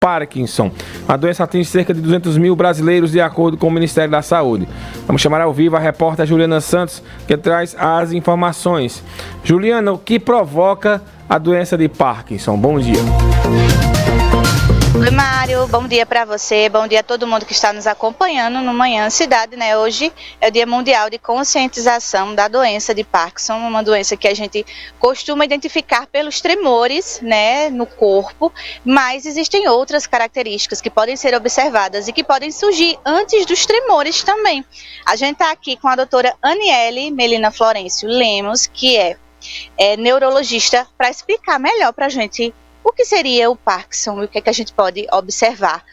Parkinson. A doença atinge cerca de 200 mil brasileiros, de acordo com o Ministério da Saúde. Vamos chamar ao vivo a repórter Juliana Santos, que traz as informações. Juliana, o que provoca a doença de Parkinson? Bom dia. Oi, Mário, bom dia para você, bom dia a todo mundo que está nos acompanhando no Manhã Cidade, né? Hoje é o Dia Mundial de Conscientização da doença de Parkinson, uma doença que a gente costuma identificar pelos tremores, né, no corpo, mas existem outras características que podem ser observadas e que podem surgir antes dos tremores também. A gente está aqui com a doutora Aniele Melina Florencio Lemos, que é neurologista, para explicar melhor para a gente o que seria o Parkinson e o que é que a gente pode observar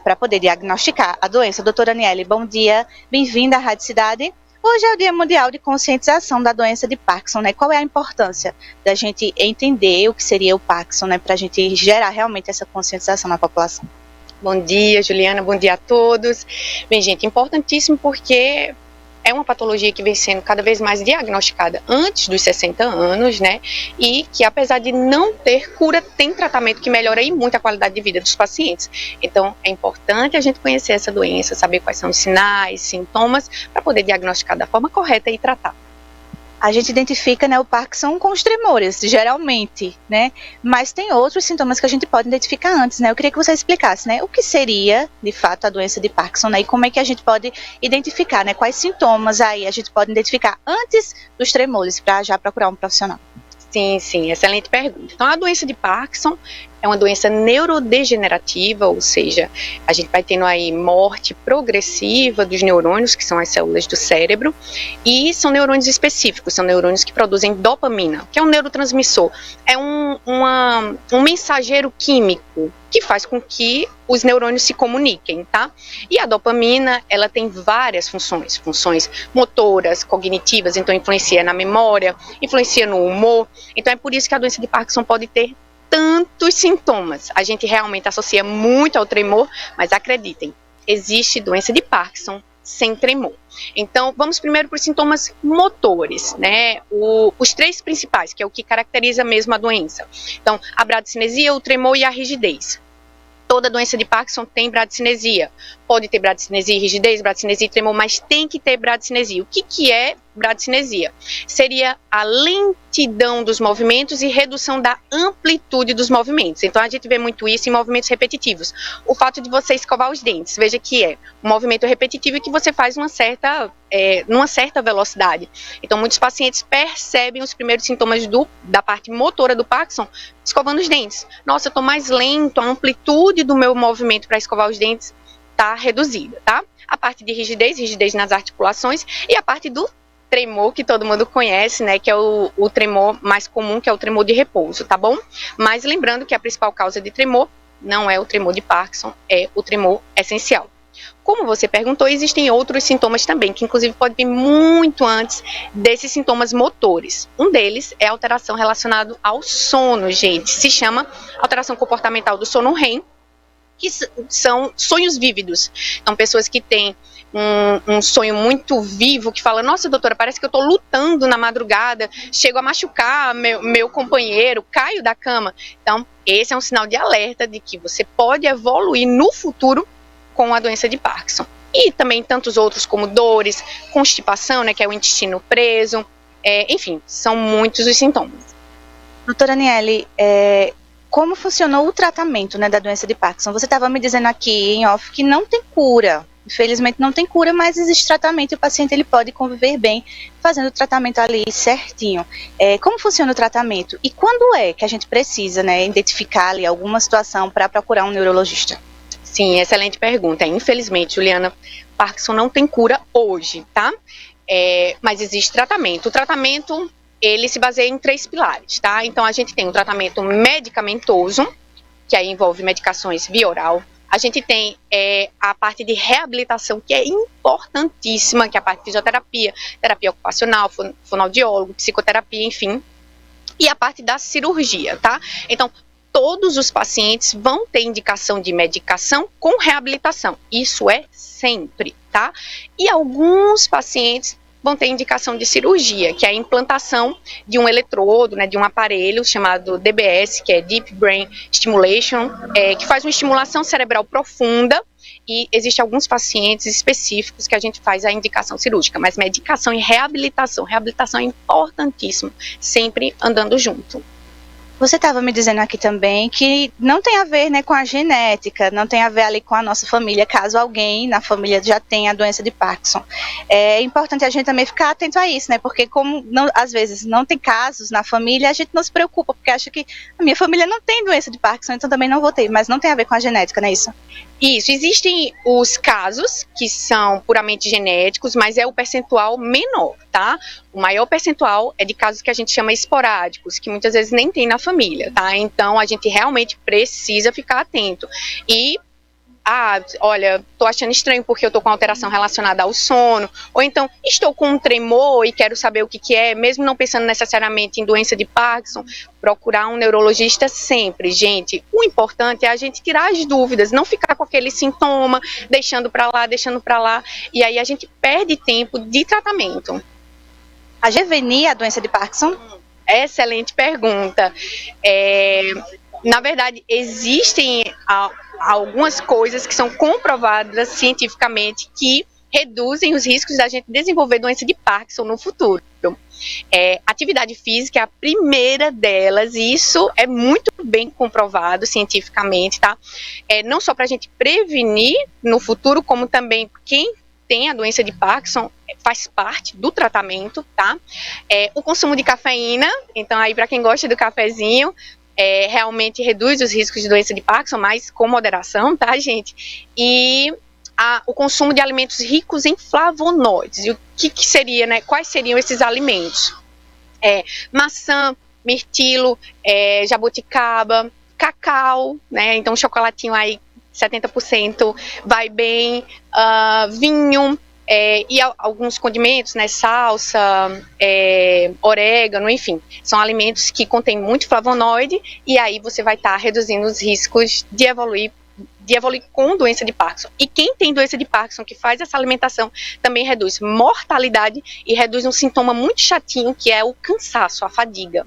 para poder diagnosticar a doença. Doutora Aniele, bom dia, bem-vinda à Rádio Cidade. Hoje é o Dia Mundial de Conscientização da doença de Parkinson, né? Qual é a importância da gente entender o que seria o Parkinson, né? Para a gente gerar realmente essa conscientização na população. Bom dia, Juliana, bom dia a todos. Bem, gente, importantíssimo porque é uma patologia que vem sendo cada vez mais diagnosticada antes dos 60 anos, né? E que, apesar de não ter cura, tem tratamento que melhora aí muito a qualidade de vida dos pacientes. Então, é importante a gente conhecer essa doença, saber quais são os sinais, sintomas, para poder diagnosticar da forma correta e tratar. A gente identifica, né, o Parkinson com os tremores, geralmente, né? Mas tem outros sintomas que a gente pode identificar antes, né? Eu queria que você explicasse, né, o que seria, de fato, a doença de Parkinson, né? E como é que a gente pode identificar, né? Quais sintomas aí a gente pode identificar antes dos tremores, para já procurar um profissional. Sim, excelente pergunta. Então, a doença de Parkinson é uma doença neurodegenerativa, ou seja, a gente vai tendo aí morte progressiva dos neurônios, que são as células do cérebro, e são neurônios específicos, são neurônios que produzem dopamina, que é um neurotransmissor, é um mensageiro químico que faz com que os neurônios se comuniquem, tá? E a dopamina, ela tem várias funções motoras, cognitivas, então influencia na memória, influencia no humor, então é por isso que a doença de Parkinson pode ter tantos sintomas. A gente realmente associa muito ao tremor, mas acreditem, existe doença de Parkinson sem tremor. Então, vamos primeiro para os sintomas motores, né? Os três principais, que é o que caracteriza mesmo a doença. Então, a bradicinesia, o tremor e a rigidez. Toda doença de Parkinson tem bradicinesia. Pode ter bradicinesia e rigidez, bradicinesia e tremor, mas tem que ter bradicinesia. O que é bradicinesia? Seria a lentidão dos movimentos e redução da amplitude dos movimentos. Então, a gente vê muito isso em movimentos repetitivos. O fato de você escovar os dentes, veja que é um movimento repetitivo e que você faz numa certa velocidade. Então, muitos pacientes percebem os primeiros sintomas da parte motora do Parkinson escovando os dentes. Nossa, eu estou mais lento, a amplitude do meu movimento para escovar os dentes está reduzida, tá? A parte de rigidez nas articulações, e a parte do tremor, que todo mundo conhece, né, que é o tremor mais comum, que é o tremor de repouso, tá bom? Mas lembrando que a principal causa de tremor não é o tremor de Parkinson, é o tremor essencial. Como você perguntou, existem outros sintomas também, que inclusive podem vir muito antes desses sintomas motores. Um deles é a alteração relacionada ao sono, gente. Se chama alteração comportamental do sono REM, que são sonhos vívidos. Então, pessoas que têm um sonho muito vivo, que fala, nossa, doutora, parece que eu estou lutando na madrugada, chego a machucar meu companheiro, caio da cama. Então, esse é um sinal de alerta de que você pode evoluir no futuro com a doença de Parkinson. E também tantos outros, como dores, constipação, né, que é o intestino preso, enfim, são muitos os sintomas. Doutora Aniele, como funcionou o tratamento, né, da doença de Parkinson? Você estava me dizendo aqui em off que não tem cura. Infelizmente não tem cura, mas existe tratamento e o paciente ele pode conviver bem fazendo o tratamento ali certinho. Como funciona o tratamento? E quando é que a gente precisa, né, identificar ali alguma situação para procurar um neurologista? Sim, excelente pergunta. Infelizmente, Juliana, Parkinson não tem cura hoje, tá? Mas existe tratamento. O tratamento, ele se baseia em 3 pilares, tá? Então, a gente tem um tratamento medicamentoso, que aí envolve medicações via oral. A gente tem a parte de reabilitação, que é importantíssima, que é a parte de fisioterapia, terapia ocupacional, fonoaudiólogo, psicoterapia, enfim. E a parte da cirurgia, tá? Então, todos os pacientes vão ter indicação de medicação com reabilitação. Isso é sempre, tá? E alguns pacientes vão ter indicação de cirurgia, que é a implantação de um eletrodo, né, de um aparelho chamado DBS, que é Deep Brain Stimulation, que faz uma estimulação cerebral profunda, e existem alguns pacientes específicos que a gente faz a indicação cirúrgica, mas medicação e reabilitação é importantíssimo, sempre andando junto. Você estava me dizendo aqui também que não tem a ver, né, com a genética, não tem a ver ali com a nossa família, caso alguém na família já tenha a doença de Parkinson. É importante a gente também ficar atento a isso, né, porque como às vezes não tem casos na família, a gente não se preocupa, porque acha que a minha família não tem doença de Parkinson, então também não vou ter, mas não tem a ver com a genética, não é isso? Isso, existem os casos que são puramente genéticos, mas é o percentual menor, tá? O maior percentual é de casos que a gente chama esporádicos, que muitas vezes nem tem na família, tá? Então a gente realmente precisa ficar atento. E olha, tô achando estranho porque eu tô com alteração relacionada ao sono, ou então estou com um tremor e quero saber o que é, mesmo não pensando necessariamente em doença de Parkinson, procurar um neurologista sempre, gente. O importante é a gente tirar as dúvidas, não ficar com aquele sintoma, deixando pra lá, e aí a gente perde tempo de tratamento. A Gevenia, a doença de Parkinson? Excelente pergunta. Na verdade, existem algumas coisas que são comprovadas cientificamente que reduzem os riscos da gente desenvolver doença de Parkinson no futuro. Atividade física é a primeira delas, e isso é muito bem comprovado cientificamente, tá? Não só para a gente prevenir no futuro, como também quem tem a doença de Parkinson faz parte do tratamento, tá? O consumo de cafeína, então aí para quem gosta do cafezinho, realmente reduz os riscos de doença de Parkinson, mas com moderação, tá, gente? E o consumo de alimentos ricos em flavonoides. E o que seria, né? Quais seriam esses alimentos? Maçã, mirtilo, jabuticaba, cacau, né? Então, chocolatinho aí, 70% vai bem, vinho, e alguns condimentos, né, salsa, orégano, enfim, são alimentos que contêm muito flavonoide, e aí você vai estar reduzindo os riscos de evoluir com doença de Parkinson. E quem tem doença de Parkinson que faz essa alimentação também reduz mortalidade e reduz um sintoma muito chatinho, que é o cansaço, a fadiga.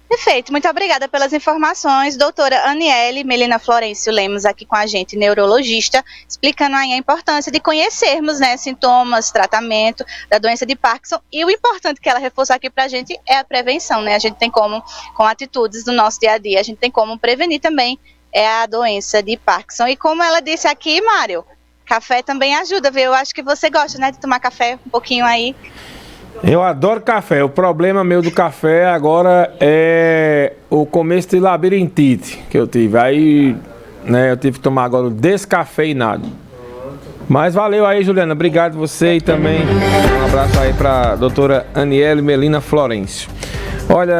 Perfeito, muito obrigada pelas informações, doutora Aniele Melina Florencio Lemos aqui com a gente, neurologista, explicando aí a importância de conhecermos, né, sintomas, tratamento da doença de Parkinson, e o importante que ela reforçou aqui pra gente é a prevenção, né, a gente tem como, com atitudes do nosso dia a dia, a gente tem como prevenir também a doença de Parkinson. E como ela disse aqui, Mário, café também ajuda, viu? Eu acho que você gosta, né, de tomar café um pouquinho aí. Eu adoro café. O problema meu do café agora é o começo de labirintite que eu tive. Aí, né, eu tive que tomar agora o descafeinado. Mas valeu aí, Juliana. Obrigado você e também um abraço aí pra doutora Aniele Melina Florencio. Olha...